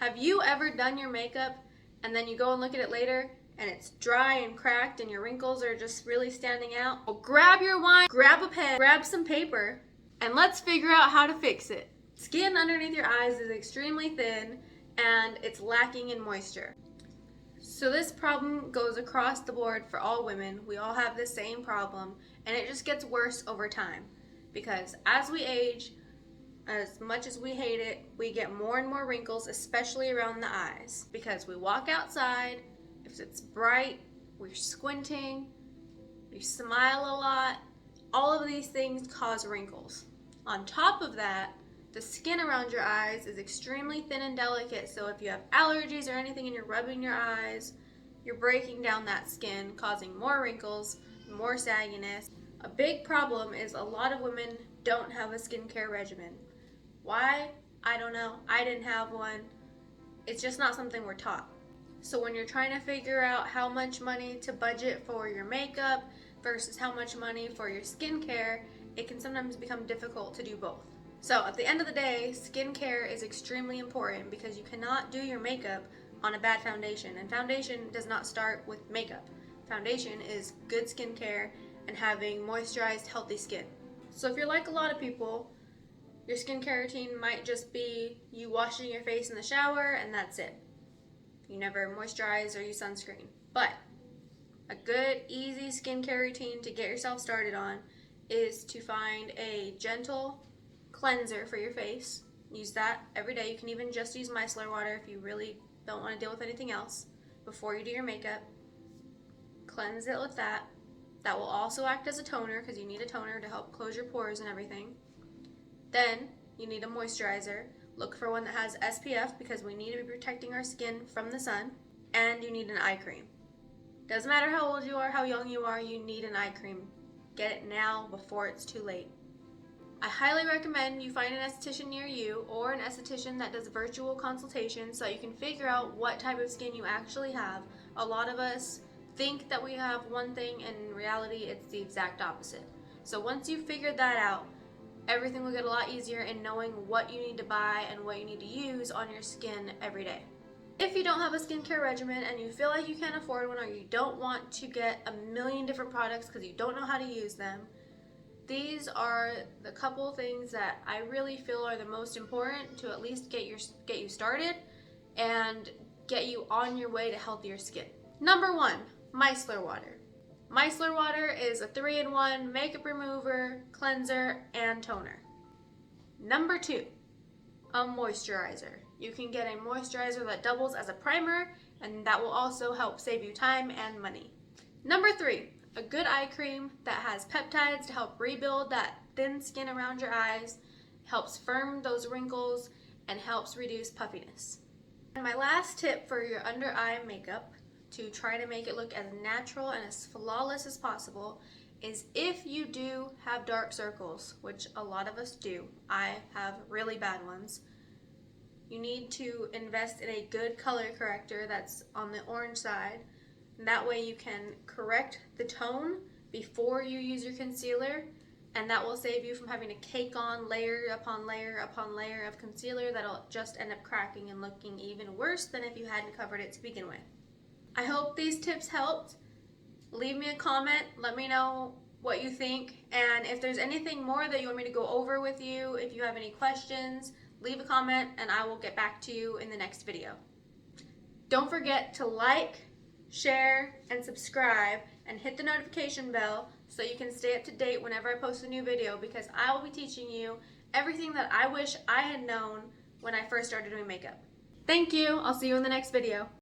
Have you ever done your makeup and then you go and look at it later and it's dry and cracked and your wrinkles are just really standing out? Well, grab your wine, grab a pen, grab some paper, and let's figure out how to fix it. Skin underneath your eyes is extremely thin and it's lacking in moisture. So this problem goes across the board for all women. We all have the same problem, and it just gets worse over time because as we age, as much as we hate it, we get more and more wrinkles, especially around the eyes, because we walk outside, if it's bright, we're squinting, we smile a lot. All of these things cause wrinkles. On top of that, the skin around your eyes is extremely thin and delicate, so if you have allergies or anything and you're rubbing your eyes, you're breaking down that skin, causing more wrinkles, more sagginess. A big problem is a lot of women don't have a skincare regimen. Why? I don't know. I didn't have one. It's just not something we're taught. So when you're trying to figure out how much money to budget for your makeup versus how much money for your skincare, it can sometimes become difficult to do both. So at the end of the day, skincare is extremely important because you cannot do your makeup on a bad foundation. And foundation does not start with makeup. Foundation is good skincare and having moisturized, healthy skin. So if you're like a lot of people, your skincare routine might just be you washing your face in the shower and that's it. You never moisturize or use sunscreen. But a good, easy skincare routine to get yourself started on is to find a gentle cleanser for your face. Use that every day. You can even just use micellar water if you really don't want to deal with anything else before you do your makeup. Cleanse it with that. That will also act as a toner because you need a toner to help close your pores and everything. Then you need a moisturizer. Look for one that has SPF because we need to be protecting our skin from the sun. And you need an eye cream. Doesn't matter how old you are, how young you are, you need an eye cream. Get it now before it's too late. I highly recommend you find an esthetician near you or an esthetician that does virtual consultations so you can figure out what type of skin you actually have. A lot of us think that we have one thing and in reality it's the exact opposite. So once you've figured that out, everything will get a lot easier in knowing what you need to buy and what you need to use on your skin every day. If you don't have a skincare regimen and you feel like you can't afford one or you don't want to get a million different products because you don't know how to use them, these are the couple things that I really feel are the most important to at least get you started and get you on your way to healthier skin. Number 1, micellar water. Micellar water is a 3-in-1 makeup remover, cleanser, and toner. Number 2, a moisturizer. You can get a moisturizer that doubles as a primer, and that will also help save you time and money. Number 3, a good eye cream that has peptides to help rebuild that thin skin around your eyes, helps firm those wrinkles, and helps reduce puffiness. And my last tip for your under eye makeup to try to make it look as natural and as flawless as possible is if you do have dark circles, which a lot of us do, I have really bad ones, you need to invest in a good color corrector that's on the orange side. And that way you can correct the tone before you use your concealer, and that will save you from having to cake on layer upon layer upon layer of concealer that'll just end up cracking and looking even worse than if you hadn't covered it to begin with. I hope these tips helped. Leave me a comment, let me know what you think, and if there's anything more that you want me to go over with you, if you have any questions, leave a comment and I will get back to you in the next video. Don't forget to like, share, and subscribe, and hit the notification bell so you can stay up to date whenever I post a new video, because I will be teaching you everything that I wish I had known when I first started doing makeup. Thank you. I'll see you in the next video.